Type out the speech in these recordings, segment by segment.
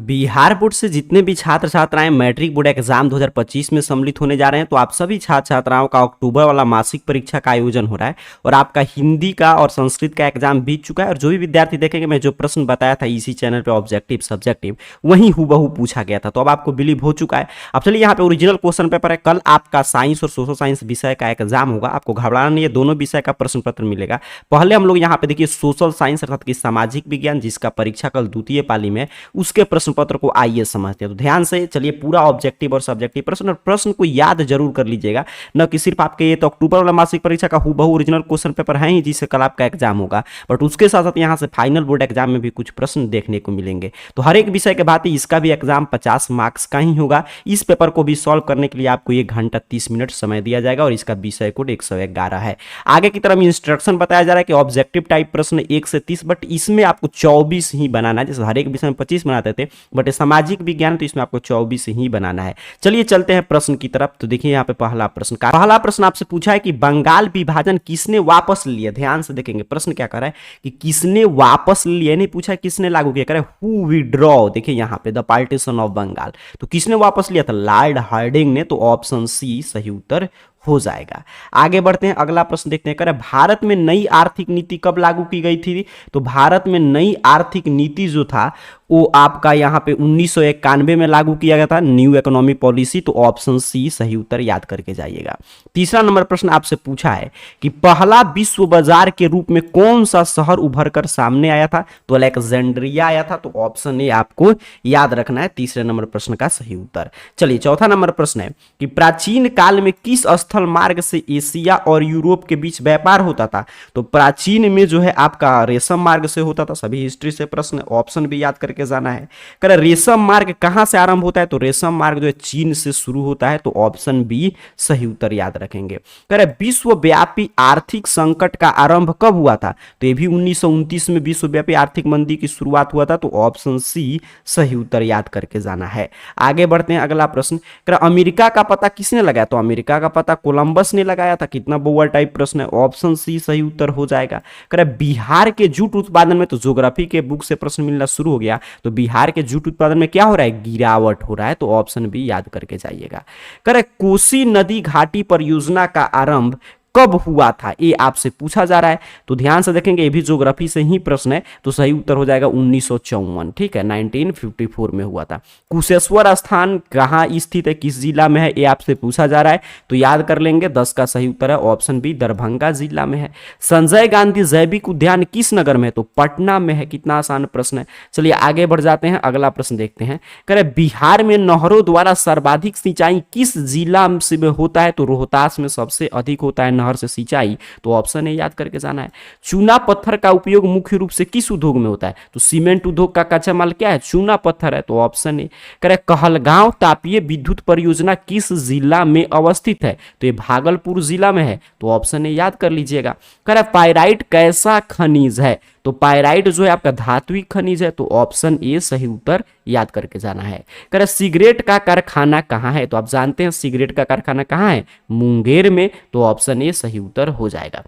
Bihar board से जितने भी छात्र छात्राएं मैट्रिक बोर्ड एग्जाम 2025 में सम्मिलित होने जा रहे हैं, तो आप सभी छात्र छात्राओं का अक्टूबर वाला मासिक परीक्षा का आयोजन हो रहा है और आपका हिंदी का और संस्कृत का एग्जाम बीत चुका है। और जो भी विद्यार्थी देखेंगे, मैं जो प्रश्न बताया था इसी चैनल पे ऑब्जेक्टिव सब्जेक्टिव वही हूबहू पूछा गया था, तो अब आपको बिलीव हो चुका है। अब चलिए यहाँ पे ओरिजिनल क्वेश्चन पेपर है। कल आपका साइंस और सोशल साइंस विषय का एग्जाम होगा, आपको घबराना नहीं है, दोनों विषय का प्रश्न पत्र मिलेगा। पहले हम लोग यहाँ पे देखिए सोशल साइंस अर्थात कि सामाजिक विज्ञान, जिसका परीक्षा कल द्वितीय पाली में, उसके प्रश्न पत्र को आइए समझते हैं। तो ध्यान से चलिए, पूरा ऑब्जेक्टिव और सब्जेक्टिव प्रश्न और प्रश्न को याद जरूर कर लीजिएगा, न कि सिर्फ आपके ये तो अक्टूबर वाला मासिक परीक्षा का हूबहू ओरिजिनल क्वेश्चन पेपर है ही जिससे कल आपका एग्जाम होगा, बट उसके साथ साथ यहाँ से फाइनल बोर्ड एग्जाम में भी कुछ प्रश्न देखने को मिलेंगे। तो हर एक विषय के भांति इसका भी एग्जाम 50 मार्क्स का ही होगा। इस पेपर को भी सॉल्व करने के लिए आपको 1 घंटा 30 मिनट समय दिया जाएगा और इसका विषय कोड 111 है। आगे की तरफ इंस्ट्रक्शन बताया जा रहा है कि ऑब्जेक्टिव टाइप प्रश्न 1 से 30, बट इसमें आपको 24 ही बनाना है। जैसे हर एक विषय में 25 बनाते थे, बट सामाजिक विज्ञान तो इसमें आपको 24 ही बनाना है। चलिए चलते हैं प्रश्न की तरफ। तो देखिए यहाँ पे पहला प्रश्न आपसे पूछा है कि बंगाल विभाजन किसने वापस लिया। ध्यान से देखेंगे प्रश्न क्या कर रहा है कि किसने वापस लिया, नहीं पूछा है किसने लागू किया, करे हु विड्रॉ। देखिए यहाँ पे द पार्टीशन ऑफ बंगाल, तो किसने वापस लिया था, लॉर्ड हार्डिंग ने। तो ऑप्शन सी सही उत्तर हो जाएगा। आगे बढ़ते हैं, अगला प्रश्न देखते हैं। करें भारत में नई आर्थिक नीति कब लागू की गई थी। तो भारत में नई आर्थिक नीति जो था वो आपका यहाँ पे 1991 में लागू किया गया था, न्यू इकोनॉमिक पॉलिसी। तो ऑप्शन सी सही उत्तर याद करके जाइएगा। तीसरा नंबर प्रश्न आपसे पूछा है कि पहला विश्व बाजार के रूप में कौन सा शहर उभर कर सामने आया था। तो अलेक्जेंड्रिया आया था। तो ऑप्शन ए आपको याद रखना है तीसरे नंबर प्रश्न का सही उत्तर। चलिए चौथा नंबर प्रश्न है कि प्राचीन काल में किस स्थल मार्ग से एशिया और यूरोप के बीच व्यापार होता था। तो प्राचीन में जो है आपका रेशम मार्ग से होता था। सभी हिस्ट्री से प्रश्न, ऑप्शन भी याद करके जाना है। करे रेशम मार्ग कहां से आरंभ होता है। तो रेशम मार्ग जो है चीन से शुरू होता है। तो ऑप्शन बी सही उत्तर याद रखेंगे। करे विश्वव्यापी आर्थिक संकट का आरंभ कब हुआ था। तो ये भी 1929 में विश्वव्यापी आर्थिक मंदी की शुरुआत हुआ था। तो ऑप्शन सी सही उत्तर याद करके जाना है। आगे बढ़ते हैं, अगला प्रश्न। करे अमेरिका का पता किसने लगाया। तो अमेरिका का पता कोलंबस ने लगाया था। कितना बोवा टाइप प्रश्न है, ऑप्शन सी सही उत्तर हो जाएगा। करे बिहार के जूट उत्पादन में, तो ज्योग्राफी के बुक से प्रश्न मिलना शुरू हो गया, तो बिहार के जूट उत्पादन में क्या हो रहा है, गिरावट हो रहा है। तो ऑप्शन बी याद करके जाइएगा। करे कोसी नदी घाटी परियोजना का आरंभ कब हुआ था, ये आपसे पूछा जा रहा है। तो ध्यान से देखेंगे, ये भी ज्योग्राफी से ही प्रश्न है। तो सही उत्तर हो जाएगा 1954, ठीक है, 1954 में हुआ था। कुशेश्वर स्थान कहाँ स्थित है, किस जिला में है, ये आपसे पूछा जा रहा है। तो याद कर लेंगे, 10 का सही उत्तर है ऑप्शन बी, दरभंगा जिला में है। संजय गांधी जैविक उद्यान किस नगर में है। तो पटना में है। कितना आसान प्रश्न है। चलिए आगे बढ़ जाते हैं, अगला प्रश्न देखते हैं। कह बिहार में नहरों द्वारा सर्वाधिक सिंचाई किस जिला से होता है। तो रोहतास में सबसे अधिक होता है नहर से सिंचाई। तो ऑप्शन ए याद करके जाना है। चूना पत्थर का उपयोग मुख्य रूप से किस उद्योग में होता है। तो सीमेंट उद्योग का कच्चा माल क्या है, चूना पत्थर है। तो ऑप्शन ए। करे कहलगांव तापीय विद्युत परियोजना किस जिला में अवस्थित है। तो ये भागलपुर जिला में है। तो ऑप्शन ए याद कर लीजिएगा। करे पाइराइट कैसा खनिज है। तो पाइराइट जो है आपका धात्विक खनिज है। तो ऑप्शन ए सही उत्तर याद करके जाना है। करे सिगरेट का कारखाना कहाँ है। तो आप जानते हैं सिगरेट का कारखाना कहाँ है, मुंगेर में। तो ऑप्शन ए सही उत्तर हो जाएगा।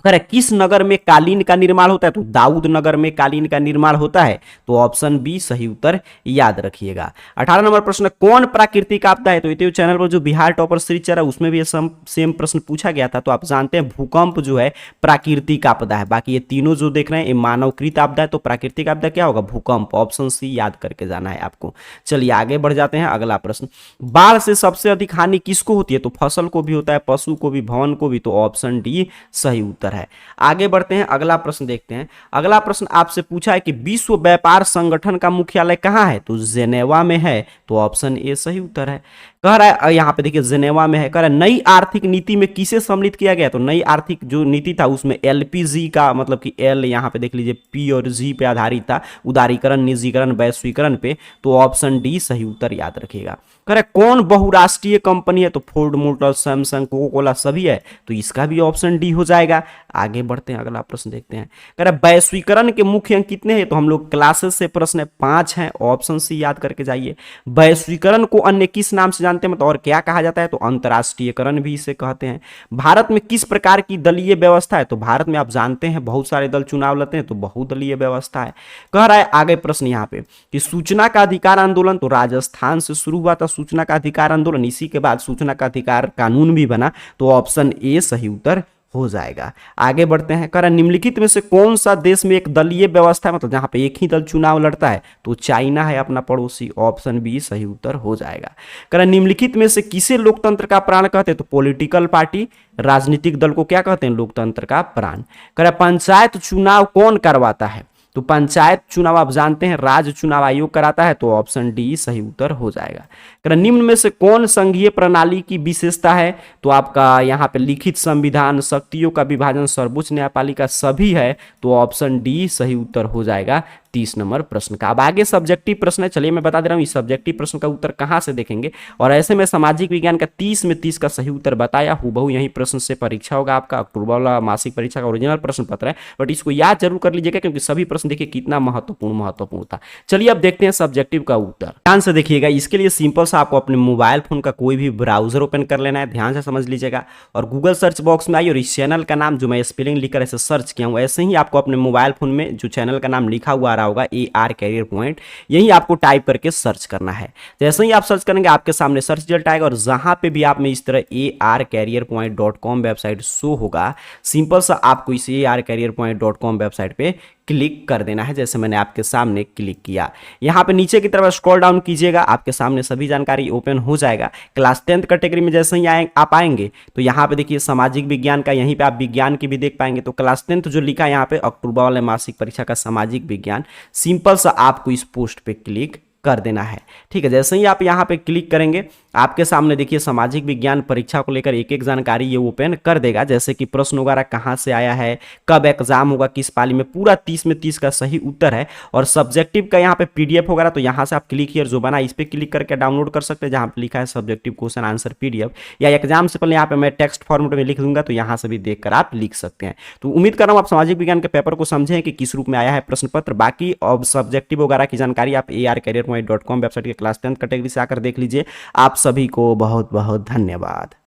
करे किस नगर में कालीन का निर्माण होता है। तो दाऊद नगर में कालीन का निर्माण होता है। तो ऑप्शन बी सही उत्तर याद रखिएगा। 18 नंबर प्रश्न, कौन प्राकृतिक आपदा है। तो यूट्यूब चैनल पर जो बिहार टॉपर सीरीज चल रहा है उसमें भी सेम प्रश्न पूछा गया था। तो आप जानते हैं भूकंप जो है प्राकृतिक आपदा है। बाकी ये तीनों जो देख रहे हैं ये मानवकृत आपदा है। तो प्राकृतिक आपदा क्या होगा, भूकंप। ऑप्शन सी याद करके जाना है आपको। चलिए आगे बढ़ जाते हैं, अगला प्रश्न। बाढ़ से सबसे अधिक हानि किसको होती है। तो फसल को भी होता है, पशु को भी, भवन को भी। तो ऑप्शन डी सही उत्तर है। आगे बढ़ते हैं, अगला प्रश्न देखते हैं। अगला प्रश्न आपसे पूछा है कि विश्व व्यापार संगठन का मुख्यालय कहां है। तो जेनेवा में है। तो ऑप्शन ए सही उत्तर है। कह रहा है यहां पे देखिए जेनेवा में है। कह रहा है नई आर्थिक नीति में किसे सम्मिलित किया गया। तो नई आर्थिक जो नीति था उसमें एलपीजी का, मतलब कि एल यहां पे देख लीजिए, पी और जी पे आधारित था, उदारीकरण, निजीकरण, वैश्वीकरण पे। तो ऑप्शन डी सही उत्तर याद रखिएगा। कह रहा है कौन बहुराष्ट्रीय कंपनी है। तो Ford motor, Samsung, Coca Cola सभी है। तो इसका भी ऑप्शन डी हो जाएगा। आगे बढ़ते हैं, अगला प्रश्न देखते हैं। कह रहा है वैश्वीकरण के मुख्य अंक कितने हैं। तो हम लोग क्लासेस से प्रश्न है 5 हैं। ऑप्शन सी याद करके जाइए। वैश्वीकरण को अन्य किस नाम से जानते जानते हैं मतलब और क्या कहा जाता है, तो अंतर्राष्ट्रीयकरण भी इसे कहते हैं। भारत में किस प्रकार की दलीय व्यवस्था है, तो भारत में आप जानते हैं बहुत सारे दल चुनाव लड़ते हैं, तो बहुदलीय व्यवस्था है। कह रहा है आगे प्रश्न यहाँ पे कि सूचना का अधिकार आंदोलन, तो राजस्थान से शुरू हुआ था सूचना का अधिकार आंदोलन, इसी के बाद सूचना का अधिकार कानून भी बना, तो ऑप्शन ए सही उत्तर हो जाएगा। आगे बढ़ते हैं, कह रहा निम्नलिखित में से कौन सा देश में एक दलीय व्यवस्था है, मतलब जहां पे एक ही दल चुनाव लड़ता है, तो चाइना है अपना पड़ोसी, ऑप्शन बी सही उत्तर हो जाएगा। कह रहा निम्नलिखित में से किसे लोकतंत्र का प्राण कहते हैं, तो पॉलिटिकल पार्टी, राजनीतिक दल को क्या कहते हैं, लोकतंत्र का प्राण। कह रहा पंचायत चुनाव कौन करवाता है, तो पंचायत चुनाव आप जानते हैं राज्य चुनाव आयोग कराता है, तो ऑप्शन डी सही उत्तर हो जाएगा। निम्न में से कौन संघीय प्रणाली की विशेषता है, तो आपका यहाँ पे लिखित संविधान, शक्तियों का विभाजन, सर्वोच्च न्यायपालिका सभी है, तो ऑप्शन डी सही उत्तर हो जाएगा 30 नंबर प्रश्न का। अब आगे सब्जेक्टिव प्रश्न है, चलिए मैं बता दे रहा हूँ इस सब्जेक्टिव प्रश्न का उत्तर कहाँ से देखेंगे, और ऐसे में सामाजिक विज्ञान का 30 में 30 का सही उत्तर बताया, हूबहू यही प्रश्न से परीक्षा होगा आपका। अक्टूबर वाला मासिक परीक्षा का ओरिजिनल प्रश्न पत्र है, बट इसको याद जरूर कर लीजिएगा क्योंकि सभी प्रश्न देखिए कितना महत्वपूर्ण था। चलिए अब देखते हैं सब्जेक्टिव का उत्तर, ध्यान से देखिएगा। इसके लिए सिंपल सा आपको अपने मोबाइल फोन का कोई भी ब्राउजर ओपन कर लेना है, ध्यान से समझ लीजिएगा, और गूगल सर्च बॉक्स में आइए और इस चैनल का नाम जो मैं स्पेलिंग लिखकर ऐसे सर्च किया हूँ, ऐसे ही आपको अपने मोबाइल फोन में जो चैनल का नाम लिखा हुआ आ रहा होगा AR कैरियर पॉइंट, यही आपको टाइप करके सर्च करना है। जैसे ही आप सर्च करेंगे आपके सामने सर्च रिजल्ट आएगा, और जहां पे भी आप में इस तरह arcareerpoint.com वेबसाइट शो होगा, सिंपल सा आपको इस arcareerpoint.com वेबसाइट पे क्लिक कर देना है, जैसे मैंने आपके सामने क्लिक किया। यहाँ पे नीचे की तरफ स्क्रॉल डाउन कीजिएगा, आपके सामने सभी जानकारी ओपन हो जाएगा। क्लास 10th कैटेगरी में जैसे ही आप आएंगे तो यहाँ पे देखिए सामाजिक विज्ञान का, यहीं पे आप विज्ञान की भी देख पाएंगे, तो क्लास 10th जो लिखा है यहाँ पे अक्टूबर वाले मासिक परीक्षा का सामाजिक विज्ञान, सिंपल सा आपको इस पोस्ट पे क्लिक कर देना है। ठीक है, जैसे ही आप यहाँ पे क्लिक करेंगे आपके सामने देखिए सामाजिक विज्ञान परीक्षा को लेकर एक एक जानकारी ये ओपन कर देगा, जैसे कि प्रश्न वगैरह कहाँ से आया है, कब एग्जाम होगा, किस पाली में, पूरा 30 में 30 का सही उत्तर है। और सब्जेक्टिव का यहाँ पे PDF वगैरह, तो यहाँ से आप क्लिक हियर जो बना इस पर क्लिक करके डाउनलोड कर सकते हैं, जहाँ पे लिखा है सब्जेक्टिव क्वेश्चन आंसर PDF, या एग्जाम से पहले यहाँ पे मैं टेक्स्ट फॉर्मेट में लिख दूंगा, तो यहाँ से भी देखकर आप लिख सकते हैं। तो उम्मीद कर रहा हूँ आप सामाजिक विज्ञान के पेपर को समझें कि किस रूप में आया है प्रश्न पत्र। बाकी अब सब्जेक्टिव वगैरह की जानकारी आप arcareerpoint.com वेबसाइट के क्लास 10th कैटेगरी से आकर देख लीजिए। आप सभी को बहुत बहुत धन्यवाद।